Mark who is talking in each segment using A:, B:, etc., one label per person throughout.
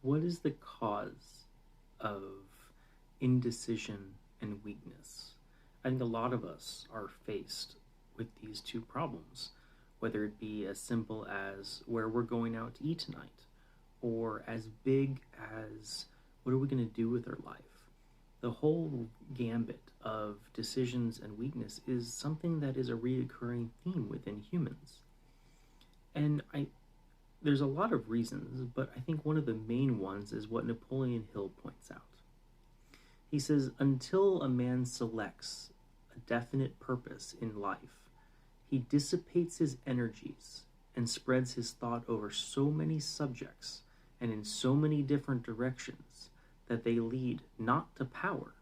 A: What is the cause of indecision and weakness? I think a lot of us are faced with these two problems, whether it be as simple as where we're going out to eat tonight, or as big as what are we going to do with our life. The whole gambit of decisions and weakness is something that is a reoccurring theme within humans. And there's a lot of reasons, but I think one of the main ones is what Napoleon Hill points out. He says, until a man selects a definite purpose in life, he dissipates his energies and spreads his thought over so many subjects and in so many different directions that they lead not to power,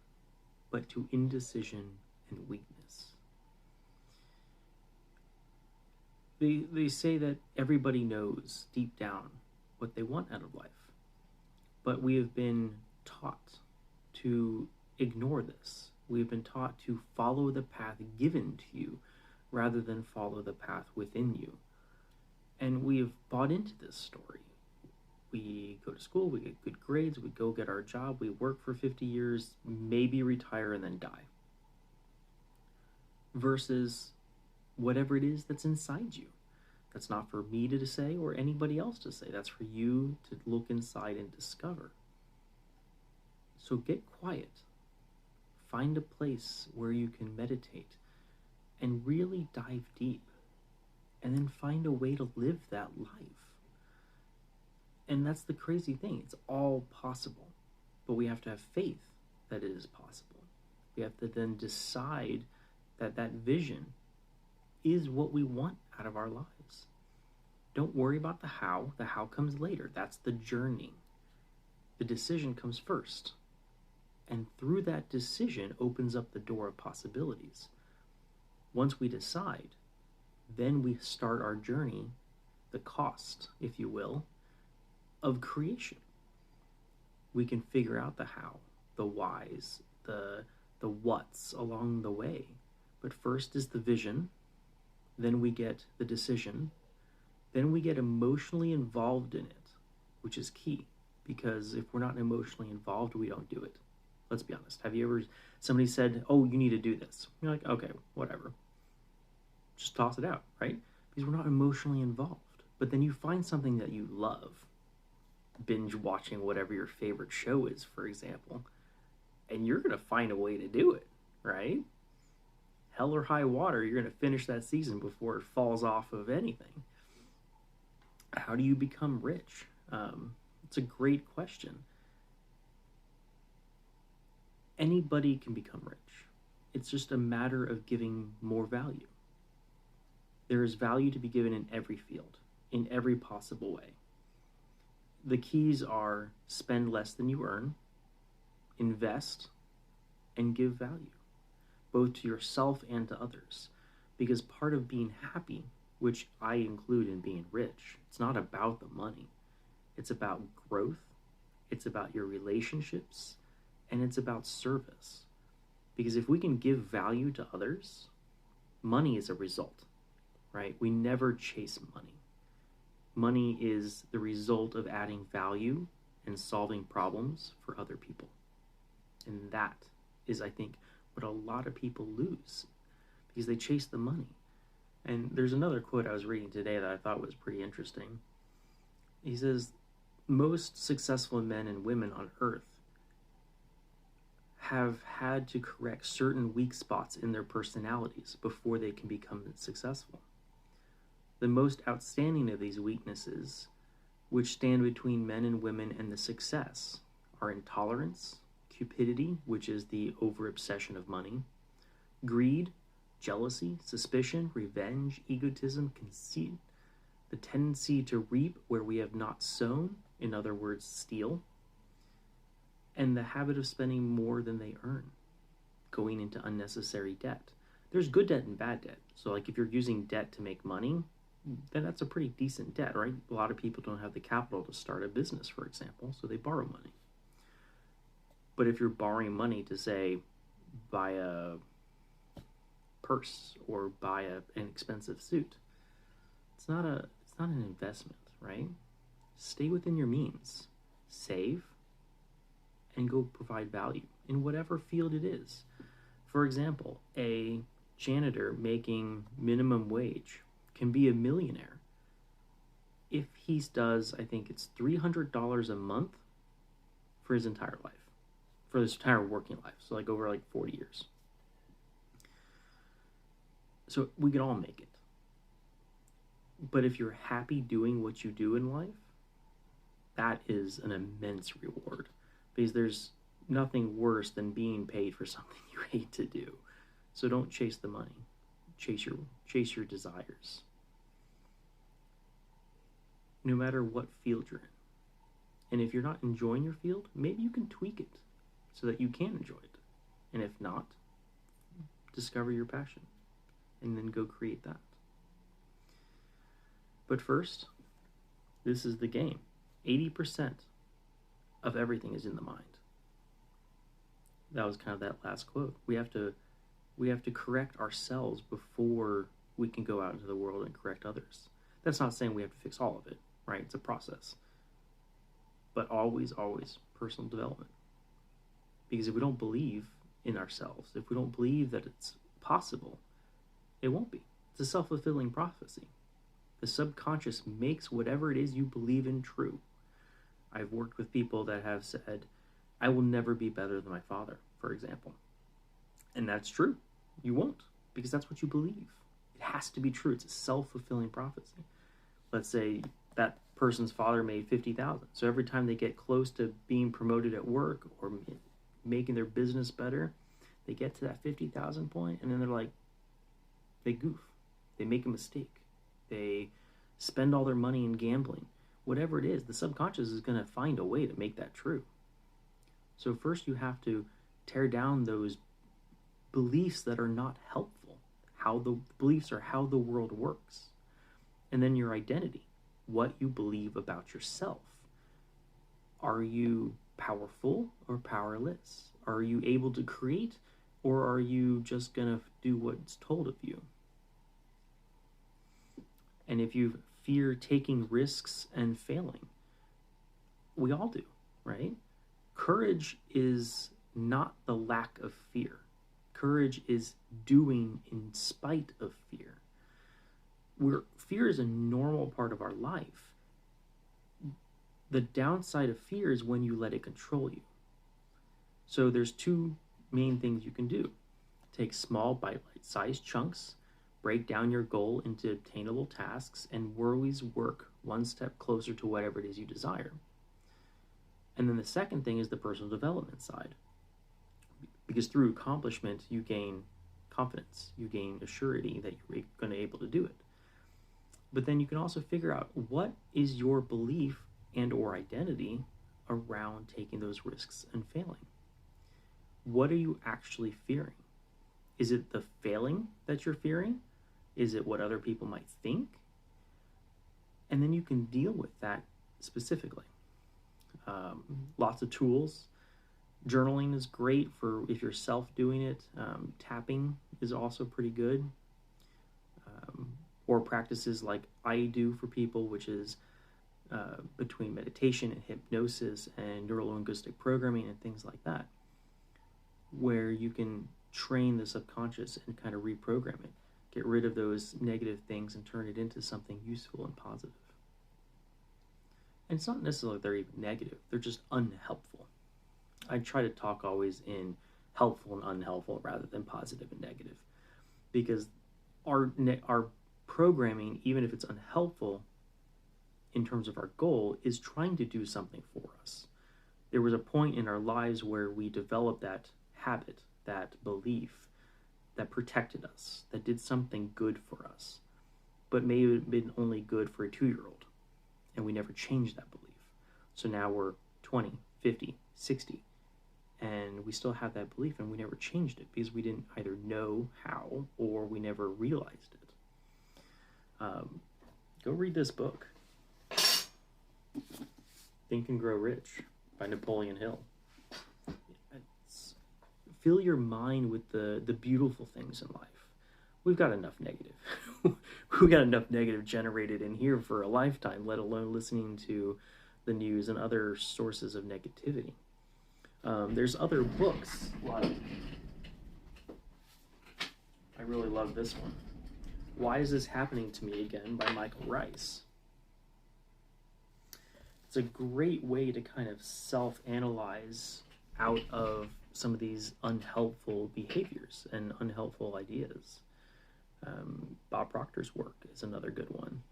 A: but to indecision and weakness. They say that everybody knows deep down what they want out of life, but we have been taught to ignore this. We have been taught to follow the path given to you rather than follow the path within you. And we have bought into this story. We go to school, we get good grades, we go get our job, we work for 50 years, maybe retire and then die. Versus whatever it is that's inside you. That's not for me to say or anybody else to say. That's for you to look inside and discover. So get quiet. Find a place where you can meditate and really dive deep. And then find a way to live that life. And that's the crazy thing. It's all possible. But we have to have faith that it is possible. We have to then decide that that vision is what we want out of our lives. Don't worry about the how. The how comes later. That's the journey. The decision comes first. And through that decision opens up the door of possibilities. Once we decide, then we start our journey, the cost, if you will, of creation. We can figure out the how, the whys, the whats along the way. But first is the vision, then we get the decision, then we get emotionally involved in it, which is key, because if we're not emotionally involved, we don't do it. Let's be honest. Have you ever, somebody said, oh, you need to do this. You're like, okay, whatever. Just toss it out, right? Because we're not emotionally involved. But then you find something that you love, binge watching whatever your favorite show is, for example, and you're going to find a way to do it, right? Hell or high water, you're going to finish that season before it falls off of anything. How do you become rich? It's a great question. Anybody can become rich. It's just a matter of giving more value. There is value to be given in every field, in every possible way. The keys are spend less than you earn, invest, and give value, both to yourself and to others. Because part of being happy, which I include in being rich, it's not about the money. It's about growth, it's about your relationships, and it's about service. Because if we can give value to others, money is a result, right? We never chase money. Money is the result of adding value and solving problems for other people. And that is, I think, what a lot of people lose because they chase the money. And there's another quote I was reading today that I thought was pretty interesting. He says, most successful men and women on earth have had to correct certain weak spots in their personalities before they can become successful. The most outstanding of these weaknesses, which stand between men and women and the success, are intolerance, cupidity, which is the over-obsession of money, greed, jealousy, suspicion, revenge, egotism, conceit, the tendency to reap where we have not sown, in other words, steal, and the habit of spending more than they earn, going into unnecessary debt. There's good debt and bad debt. So like if you're using debt to make money, then that's a pretty decent debt, right? A lot of people don't have the capital to start a business, for example, so they borrow money. But if you're borrowing money to, say, buy a purse or buy an expensive suit, it's not an investment, right? Stay within your means. save, and go provide value in whatever field it is. For example, a janitor making minimum wage can be a millionaire if he does, I think it's $300 a month for his entire life, for his entire working life, so like over like 40 years. So we can all make it. But if you're happy doing what you do in life, that is an immense reward, because there's nothing worse than being paid for something you hate to do. So don't chase the money. Chase your desires. No matter what field you're in. And if you're not enjoying your field, maybe you can tweak it so that you can enjoy it. And if not, discover your passion and then go create that. But first, this is the game. 80% of everything is in the mind. That was kind of that last quote. We have to correct ourselves before we can go out into the world and correct others. That's not saying we have to fix all of it, right? It's a process. But always, always personal development. Because if we don't believe in ourselves, if we don't believe that it's possible, it won't be. It's a self-fulfilling prophecy. The subconscious makes whatever it is you believe in true. I've worked with people that have said, I will never be better than my father, for example. And that's true. You won't, because that's what you believe. It has to be true. It's a self-fulfilling prophecy. Let's say that person's father made $50,000. So every time they get close to being promoted at work or making their business better, they get to that 50,000 point, and then they're like, they goof. They make a mistake. They spend all their money in gambling. Whatever it is, the subconscious is going to find a way to make that true. So first you have to tear down those beliefs that are not helpful. How the beliefs are how the world works. And then your identity, what you believe about yourself. Are you powerful or powerless? Are you able to create, or are you just going to do what's told of you? And if you fear taking risks and failing, we all do, right? Courage is not the lack of fear. Courage is doing in spite of fear. Fear is a normal part of our life. The downside of fear is when you let it control you. So there's two main things you can do. Take small bite-sized chunks, break down your goal into obtainable tasks, and always work one step closer to whatever it is you desire. And then the second thing is the personal development side. Because through accomplishment, you gain confidence. You gain a surety that you're going to be able to do it. But then you can also figure out what is your belief and or identity around taking those risks and failing. What are you actually fearing? Is it the failing that you're fearing? Is it what other people might think? And then you can deal with that specifically. Lots of tools. Journaling is great for if you're self-doing it. Tapping is also pretty good. Or practices like I do for people, which is between meditation and hypnosis and neuro-linguistic programming and things like that, where you can train the subconscious and kind of reprogram it, get rid of those negative things and turn it into something useful and positive. And it's not necessarily they're even negative, they're just unhelpful. I try to talk always in helpful and unhelpful rather than positive and negative, because our programming, even if it's unhelpful in terms of our goal, is trying to do something for us. There was a point in our lives where we developed that habit, that belief, that protected us, that did something good for us, but may have been only good for a 2-year-old, and we never changed that belief. So now we're 20, 50, 60, and we still have that belief, and we never changed it because we didn't either know how or we never realized it. Go read this book, Think and Grow Rich by Napoleon Hill. Fill your mind with the beautiful things in life. We've got enough negative. We've got enough negative generated in here for a lifetime, let alone listening to the news and other sources of negativity. There's other books like, I really love this one, Why Is This Happening to Me Again by Michael Rice. It's a great way to kind of self-analyze out of some of these unhelpful behaviors and unhelpful ideas. Bob Proctor's work is another good one.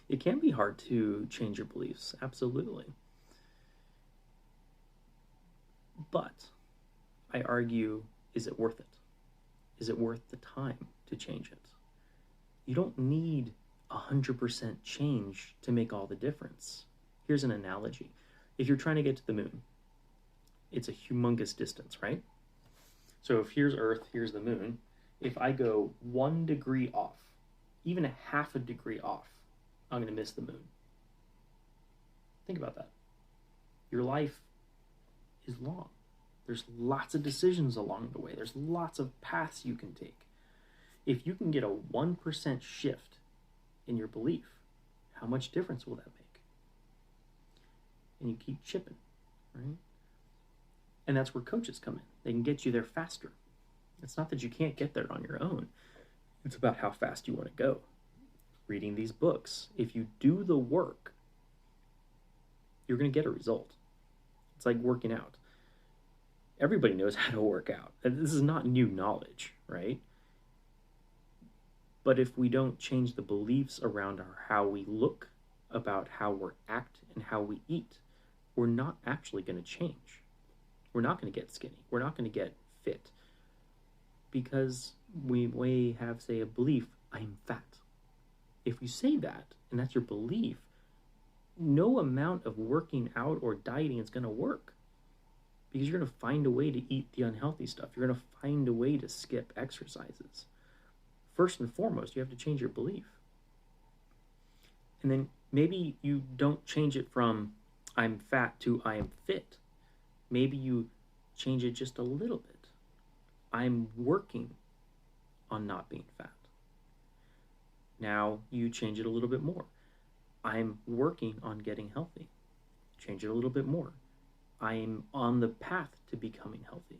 A: It can be hard to change your beliefs, absolutely. But I argue, is it worth it? Is it worth the time to change it? You don't need 100% change to make all the difference. Here's an analogy. If you're trying to get to the moon, it's a humongous distance, right? So if here's Earth, here's the moon. If I go 1 degree off, even a half a degree off, I'm going to miss the moon. Think about that. Your life is long. There's lots of decisions along the way. There's lots of paths you can take. If you can get a 1% shift in your belief, how much difference will that make? And you keep chipping, right? And that's where coaches come in. They can get you there faster. It's not that you can't get there on your own. It's about how fast you want to go. Reading these books, if you do the work, you're going to get a result. It's like working out. Everybody knows how to work out. This is not new knowledge, right? But if we don't change the beliefs around how we look, about how we act, and how we eat, we're not actually going to change. We're not going to get skinny. We're not going to get fit. Because we may have, say, a belief, I'm fat. If you say that, and that's your belief, no amount of working out or dieting is going to work. Because you're going to find a way to eat the unhealthy stuff. You're going to find a way to skip exercises. First and foremost, you have to change your belief. And then maybe you don't change it from I'm fat to I am fit. Maybe you change it just a little bit. I'm working on not being fat. Now you change it a little bit more. I'm working on getting healthy. Change it a little bit more. I'm on the path to becoming healthy.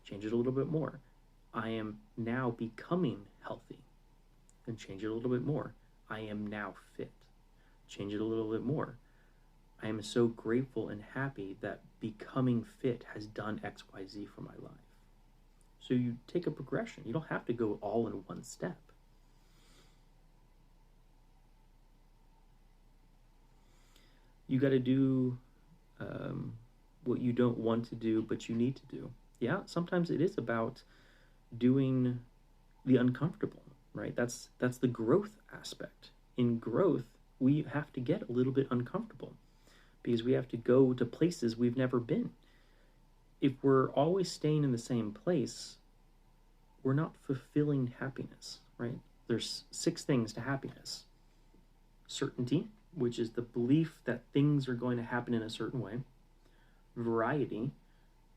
A: Change it a little bit more. I am now becoming healthy. Then change it a little bit more. I am now fit. Change it a little bit more. I am so grateful and happy that becoming fit has done X, Y, Z for my life. So you take a progression. You don't have to go all in one step. You got to do what you don't want to do, but you need to do. Yeah, sometimes it is about doing the uncomfortable, right? That's the growth aspect. In growth, we have to get a little bit uncomfortable because we have to go to places we've never been. If we're always staying in the same place, we're not fulfilling happiness, right? There's 6 things to happiness. Certainty, which is the belief that things are going to happen in a certain way. Variety,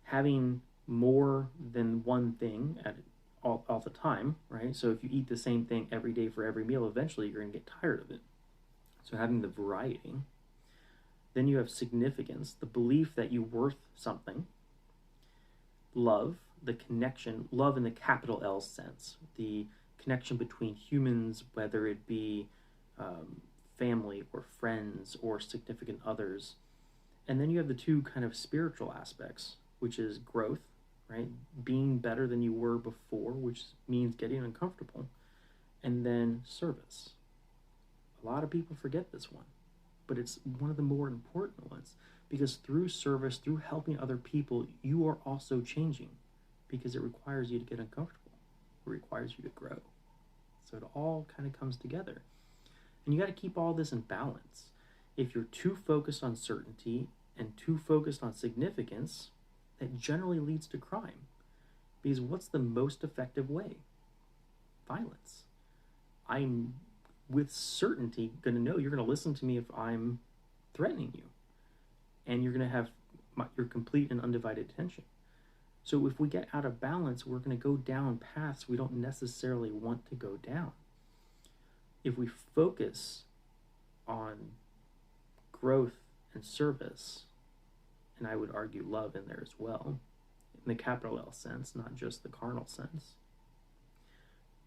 A: having more than one thing at all the time, right? So if you eat the same thing every day for every meal, eventually you're going to get tired of it. So having the variety. Then you have significance, the belief that you're worth something. Love, the connection, love in the capital L sense, the connection between humans, whether it be family or friends or significant others. And then you have the 2 kind of spiritual aspects, which is growth, right? Being better than you were before, which means getting uncomfortable. And then service. A lot of people forget this one, but it's one of the more important ones because through service, through helping other people, you are also changing because it requires you to get uncomfortable. It requires you to grow. So it all kind of comes together. And you got to keep all this in balance. If you're too focused on certainty and too focused on significance, that generally leads to crime. Because what's the most effective way? Violence. I'm with certainty going to know you're going to listen to me if I'm threatening you. And you're going to have your complete and undivided attention. So if we get out of balance, we're going to go down paths we don't necessarily want to go down. If we focus on growth and service, and I would argue love in there as well, in the capital L sense, not just the carnal sense,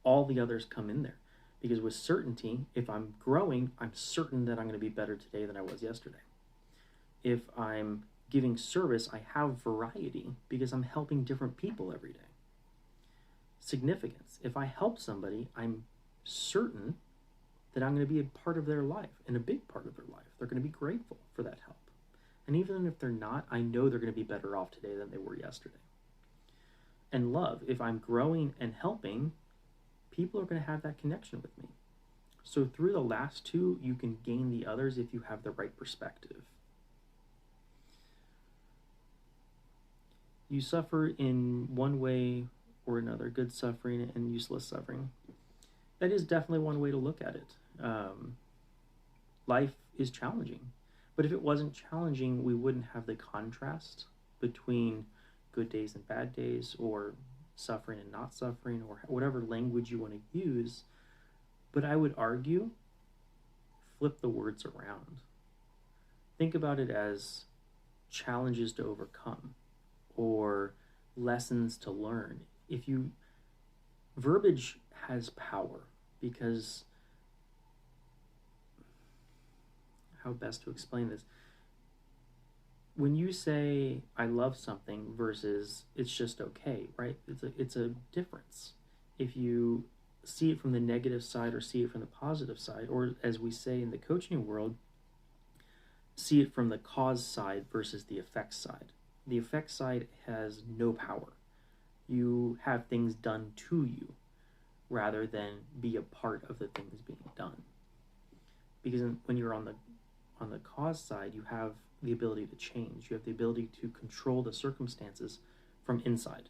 A: all the others come in there. Because with certainty, if I'm growing, I'm certain that I'm going to be better today than I was yesterday. If I'm giving service, I have variety because I'm helping different people every day. Significance. If I help somebody, I'm certain that I'm going to be a part of their life, and a big part of their life. They're going to be grateful for that help. And even if they're not, I know they're going to be better off today than they were yesterday. And love. If I'm growing and helping, people are going to have that connection with me. So through the last two, you can gain the others if you have the right perspective. You suffer in one way or another, good suffering and useless suffering. That is definitely one way to look at it. Life is challenging. But if it wasn't challenging, we wouldn't have the contrast between good days and bad days, or suffering and not suffering, or whatever language you want to use. But I would argue, flip the words around. Think about it as challenges to overcome or lessons to learn. Verbiage has power, because how best to explain this? When you say I love something versus it's just okay, right? It's a difference. If you see it from the negative side or see it from the positive side, or as we say in the coaching world, see it from the cause side versus the effect side. The effect side has no power. You have things done to you rather than be a part of the things being done. Because when you're on the cause side, you have the ability to change. You have the ability to control the circumstances from inside.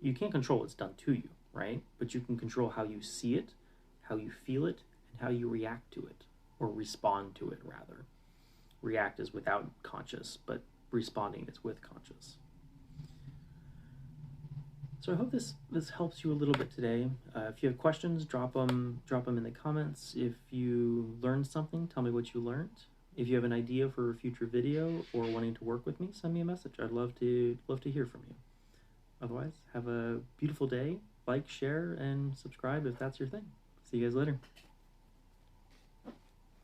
A: You can't control what's done to you, right? But you can control how you see it, how you feel it, and how you react to it, or respond to it, rather. React is without conscious, but responding is with conscious. So I hope this helps you a little bit today. If you have questions, drop them in the comments. If you learned something, tell me what you learned. If you have an idea for a future video or wanting to work with me, send me a message. I'd love to hear from you. Otherwise, have a beautiful day. Like, share, and subscribe if that's your thing. See you guys later.